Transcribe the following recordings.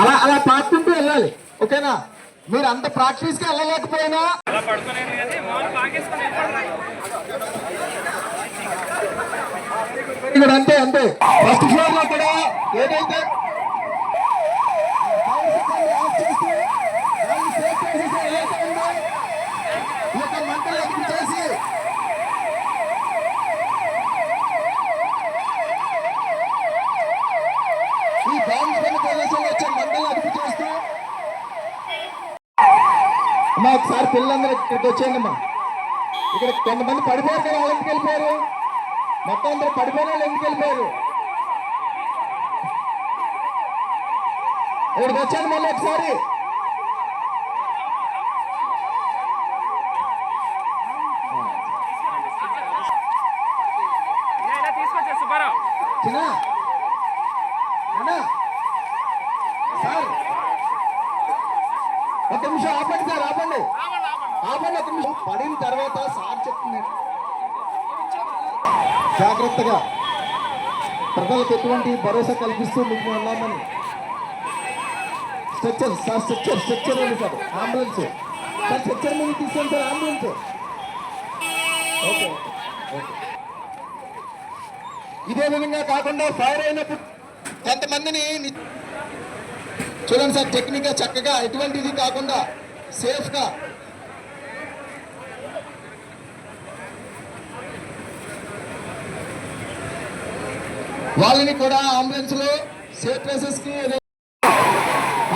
అలా అలా పాడుకుంటూ వెళ్ళాలి. ఓకేనా? మీరు అంత ప్రాక్టీస్ కి వెళ్ళలేకపోయినా అంతే అంతే. ఫస్ట్ ఫ్లోర్ లో కూడా ఏదైతే మంటలు అదుపు చేసి ఈ బాంబు ప్రదేశంలో వచ్చే మంటలు అదుపు చేస్తూ అమ్మా ఒకసారి పిల్లలందరూ ఇక్కడికి వచ్చేయండి అమ్మా. ఇక్కడ కొంతమంది పడిపోయారు కదా, వాళ్ళు ఎందుకు వెళ్ళిపోయారు? మొత్తం అందరూ పడిపోయిన వాళ్ళు ఎందుకు వెళ్ళిపోయారు? ఇక్కడికి వచ్చాను మళ్ళీ ఒకసారి. సార్ ఒక నిమిషం ఆపండి సార్, ఆపండి ఆపండి ఒక నిమిషం. పడిన తర్వాత సార్ చెప్తున్నారు జాగ్రత్తగా ప్రజలకు ఎటువంటి భరోసా కల్పిస్తూ మీకు ఉన్నామని. స్ట్రక్చర్ సార్, స్ట్రక్చర్ ఉంది సార్, అంబులెన్స్ సార్, స్ట్రక్చర్ మీద తీసుకోండి సార్, అంబులెన్స్. Okay okay. ఇదే విధంగా కాకుండా ఫైర్ అయినప్పుడు కొంతమందిని చూడండి సార్, టెక్నిక్ గా చక్కగా ఎటువంటిది కాకుండా సేఫ్ గా వాళ్ళని కూడా అంబులెన్స్ లో సేఫ్ ప్లేసెస్ కి,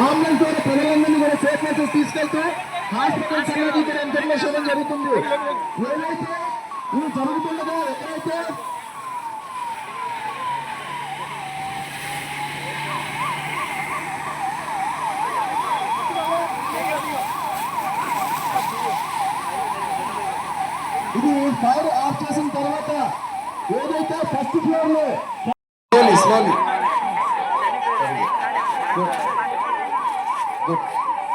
అంబులెన్స్ లో ప్రజలందరినీ కూడా సేఫ్ ప్లేసెస్ తీసుకెళ్తూ హాస్పిటల్స్ అనేది ఇక్కడ ఇన్ఫర్మేషన్ జరుగుతుంది. ఏదైతే ఇది జరుగుతుందో ఎక్కడైతే ఇది ఫైర్ ఆఫ్ చేసిన తర్వాత ఏదైతే ఫస్ట్ ఫ్లోర్ లో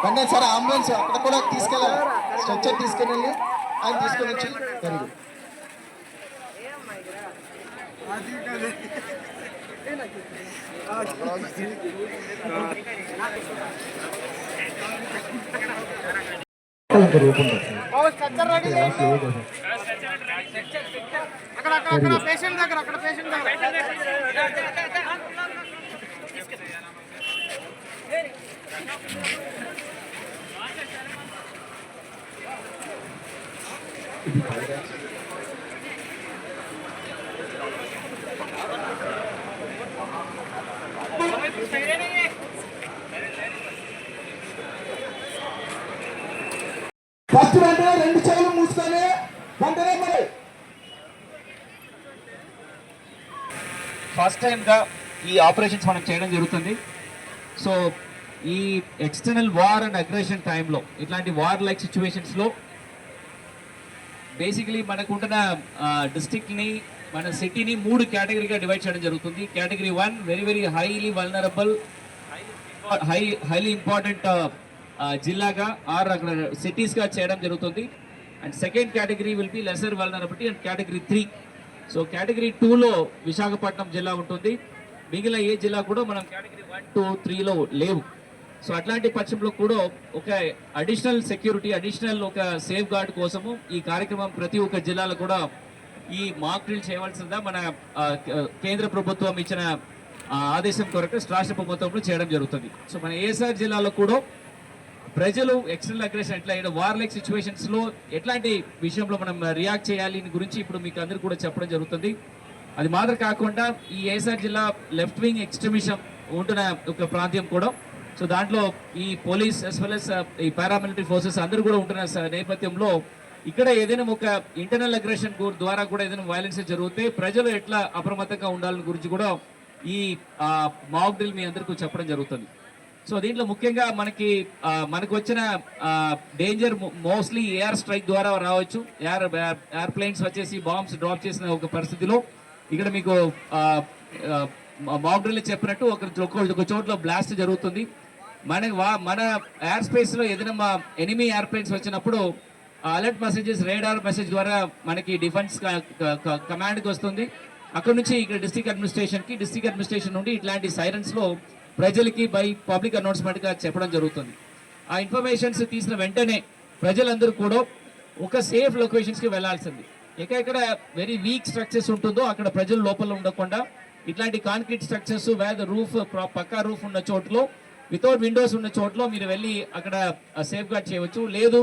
వెంటనే సార్ అంబులెన్స్ అక్కడ కూడా తీసుకెళ్ళాలి, స్ట్రక్చర్ తీసుకెళ్ళి ఆయన తీసుకొని వచ్చి జరిగింది. అక్కడ పేషెంట్ దగ్గర ఫస్ట్ వెంటనే రెండు చెవులు మూసుకొని వెంటనే మరి ఫస్ట్ టైంగా ఈ ఆపరేషన్స్ మనం చేయడం జరుగుతుంది. సో ఈ ఎక్స్టర్నల్ వార్ అండ్ అగ్రెషన్ టైంలో ఇట్లాంటి వార్ లైక్ సిచ్యువేషన్స్లో బేసికలీ మనకుంటున్న డిస్ట్రిక్ట్ని, మన సిటీని 3 కేటగిరీగా డివైడ్ చేయడం జరుగుతుంది. Category 1 very very highly vulnerable, highly important జిల్లాగా ఆర్ అక్కడ సిటీస్గా చేయడం జరుగుతుంది. And second category will be lesser vulnerability and category 3. So category 2లో విశాఖపట్నం జిల్లా ఉంటుంది. మిగిలిన ఏ జిల్లా కూడా మనం కేటగిరీ 1, 2, 3లో లేవు. సో అట్లాంటి పక్షంలో కూడా ఒక అడిషనల్ సెక్యూరిటీ, అడిషనల్ ఒక సేఫ్ గార్డ్ కోసము ఈ కార్యక్రమం ప్రతి ఒక్క జిల్లాలో కూడా ఈ మాక్ డ్రిల్ చేయవలసిందా మన కేంద్ర ప్రభుత్వం ఇచ్చిన ఆదేశం కొరకు రాష్ట్ర ప్రభుత్వంలో చేయడం జరుగుతుంది. సో మన ఏఎస్ఆర్ జిల్లాలో కూడా ప్రజలు ఎక్స్టర్నల్ అగ్రెషన్ ఎట్లా వార్ లైక్ సిచ్యువేషన్స్లో ఎట్లాంటి విషయంలో మనం రియాక్ట్ చేయాలి గురించి ఇప్పుడు మీకు అందరూ కూడా చెప్పడం జరుగుతుంది. అది మాత్రం కాకుండా ఈ ఏఎస్ఆర్ జిల్లా లెఫ్ట్ వింగ్ ఎక్స్ట్రీమిజం ఉంటున్న ఒక ప్రాంతం కూడా. సో దాంట్లో ఈ పోలీస్ as well as ఈ పారామిలిటరీ ఫోర్సెస్ అందరూ కూడా ఉంటున్న నేపథ్యంలో ఇక్కడ ఏదైనా ఒక ఇంటర్నల్ అగ్రెషన్ ద్వారా కూడా ఏదైనా వైలెన్స్ జరిగితే ప్రజలు ఎట్లా అప్రమత్తంగా ఉండాలని గురించి కూడా ఈ మాక్ డ్రిల్ మీ అందరికీ చెప్పడం జరుగుతుంది. సో దీంట్లో ముఖ్యంగా మనకు వచ్చిన డేంజర్ మోస్ట్లీ ఎయిర్ స్ట్రైక్ ద్వారా రావచ్చు. ఎయిర్ప్లేన్స్ వచ్చేసి బాంబ్స్ డ్రాప్ చేసిన ఒక పరిస్థితిలో ఇక్కడ మీకు మాక్ డ్రిల్ చెప్పినట్టు ఒక చోట్ల బ్లాస్ట్ జరుగుతుంది. మన ఎయిర్ స్పేస్ లో ఏదైనా ఎనిమీ ఎయిర్ప్లేన్స్ వచ్చినప్పుడు అలర్ట్ మెసేజెస్ రేడార్ మెసేజ్ ద్వారా మనకి డిఫెన్స్ కమాండ్కి వస్తుంది. అక్కడ నుంచి ఇక్కడ డిస్ట్రిక్ట్ అడ్మినిస్ట్రేషన్ నుండి ఇట్లాంటి సైరన్స్ లో ప్రజలకి బై పబ్లిక్ అనౌన్స్మెంట్గా చెప్పడం జరుగుతుంది. ఆ ఇన్ఫర్మేషన్స్ తీసిన వెంటనే ప్రజలందరూ కూడా ఒక సేఫ్ లొకేషన్స్కి వెళ్లాల్సింది. ఎక్కడెక్కడ వెరీ వీక్ స్ట్రక్చర్స్ ఉంటుందో అక్కడ ప్రజలు లోపల ఉండకుండా ఇట్లాంటి కాంక్రీట్ స్ట్రక్చర్స్ వేద రూఫ్ పక్కా రూఫ్ ఉన్న చోట్ల వితౌట్ విండోస్ ఉన్న చోట్ల మీరు వెళ్ళి అక్కడ సేఫ్ గార్డ్ చేయవచ్చు. లేదు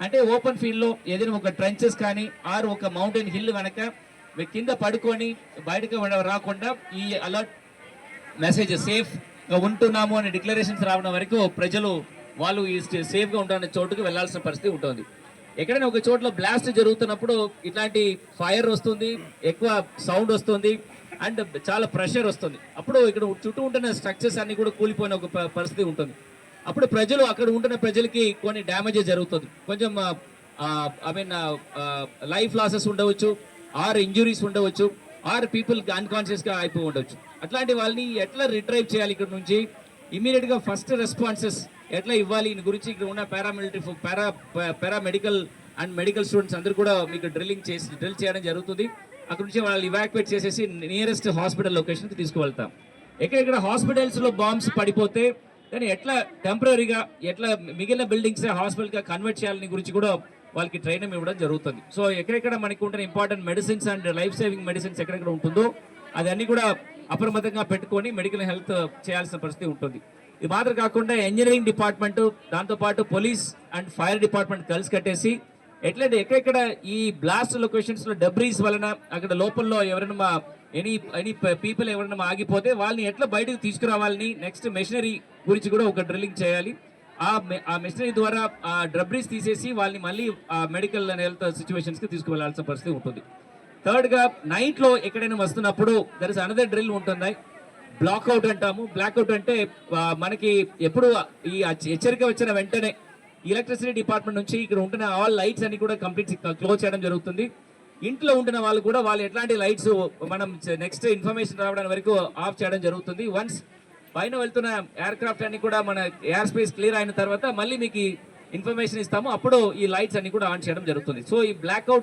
అంటే ఓపెన్ ఫీల్డ్ లో ఏదైనా ఒక ట్రెంచెస్ కానీ ఆర్ ఒక మౌంటైన్ హిల్ వెనక మీరు కింద పడుకొని బయటకు రాకుండా ఈ అలర్ట్ మెసేజ్ సేఫ్ గా ఉంటున్నాము అనే డిక్లరేషన్స్ రావడం వరకు ప్రజలు వాళ్ళు ఈ సేఫ్ గా ఉండాలనే చోటుకు వెళ్లాల్సిన పరిస్థితి ఉంటుంది. ఎక్కడైనా ఒక చోట్ల బ్లాస్ట్ జరుగుతున్నప్పుడు ఇట్లాంటి ఫైర్ వస్తుంది, ఎక్కువ సౌండ్ వస్తుంది అండ్ చాలా ప్రెషర్ వస్తుంది. అప్పుడు ఇక్కడ చుట్టూ ఉంటున్న స్ట్రక్చర్స్ అన్ని కూడా కూలిపోయిన ఒక పరిస్థితి ఉంటుంది. అప్పుడు ప్రజలు అక్కడ ఉంటున్న ప్రజలకి కొన్ని డ్యామేజెస్ జరుగుతుంది, కొంచెం ఐ మీన్ లైఫ్ లాసెస్ ఉండవచ్చు, ఆర్ ఇంజురీస్ ఉండవచ్చు, ఆర్ పీపుల్ అన్కాన్షియస్ గా అయిపోయి ఉండవచ్చు. అట్లాంటి వాళ్ళని ఎట్లా రిట్రైవ్ చేయాలి ఇక్కడ నుంచి ఇమీడియట్ గా ఫస్ట్ రెస్పాన్సెస్ ఎట్లా ఇవ్వాలి దీని గురించి ఇక్కడ ఉన్న పారామెడికల్ అండ్ మెడికల్ స్టూడెంట్స్ అందరూ కూడా మీకు డ్రిల్ చేయడం జరుగుతుంది. అక్కడ నుంచి వాళ్ళు ఇవాక్యుయేట్ చేసేసి నియరెస్ట్ హాస్పిటల్ లొకేషన్కి తీసుకువెళ్తాం. ఎక్కడెక్కడ హాస్పిటల్స్ లో బాంబ్స్ పడిపోతే దాన్ని ఎట్లా టెంపరీగా ఎట్లా మిగిలిన బిల్డింగ్స్ హాస్పిటల్ గా కన్వర్ట్ చేయాలని గురించి కూడా వాళ్ళకి ట్రైనింగ్ ఇవ్వడం జరుగుతుంది. సో ఎక్కడెక్కడ మనకి ఉంటున్న important medicines and life saving medicines ఎక్కడెక్కడ ఉంటుందో అదన్నీ కూడా అప్రమత్తంగా పెట్టుకొని మెడికల్ హెల్త్ చేయాల్సిన పరిస్థితి ఉంటుంది. ఇది మాత్రం కాకుండా ఇంజనీరింగ్ డిపార్ట్మెంట్ దాంతోపాటు పోలీస్ అండ్ ఫైర్ డిపార్ట్మెంట్ కలిసి కట్టేసి ఎట్లయితే ఎక్కడెక్కడ ఈ బ్లాస్ట్ లొకేషన్స్ లో డబ్రీస్ వలన అక్కడ లోపల్లో ఎవరైనా ఎనీ పీపుల్ ఎవరైనా ఆగిపోతే వాళ్ళని ఎట్లా బయటకు తీసుకురావాలని నెక్స్ట్ మెషినరీ గురించి కూడా ఒక డ్రిల్లింగ్ చేయాలి. ఆ మెషినరీ ద్వారా ఆ డబ్రీస్ తీసేసి వాళ్ళని మళ్ళీ మెడికల్ అండ్ హెల్త్ సిచ్యువేషన్స్ కి తీసుకువెళ్లాల్సిన పరిస్థితి ఉంటుంది. థర్డ్ గా నైట్ లో ఎక్కడైనా వస్తున్నప్పుడు దర్ ఇస్ అనదర్ డ్రిల్ ఉంటుంది, బ్లాక్అవుట్ అంటాము. బ్లాక్అవుట్ అంటే మనకి ఎప్పుడు ఈ హెచ్చరిక వచ్చిన వెంటనే ఎలక్ట్రిసిటీ డిపార్ట్మెంట్ నుంచి ఇక్కడ ఉంటున్న ఆల్ లైట్స్ అన్ని కూడా కంప్లీట్ క్లోజ్ చేయడం జరుగుతుంది. ఇంట్లో ఉంటున్న వాళ్ళు కూడా వాళ్ళు ఎట్లాంటి లైట్స్ మనం నెక్స్ట్ ఇన్ఫర్మేషన్ రావడానికి వరకు ఆఫ్ చేయడం జరుగుతుంది. వన్స్ పైన వెళ్తున్న ఎయిర్ క్రాఫ్ట్ అన్ని కూడా మన ఎయిర్ స్పేస్ క్లియర్ అయిన తర్వాత మళ్ళీ మీకు ఇన్ఫర్మేషన్ ఇస్తాము, అప్పుడు ఈ లైట్స్ అన్ని కూడా ఆన్ చేయడం జరుగుతుంది. సో ఈ బ్లాక్అవుట్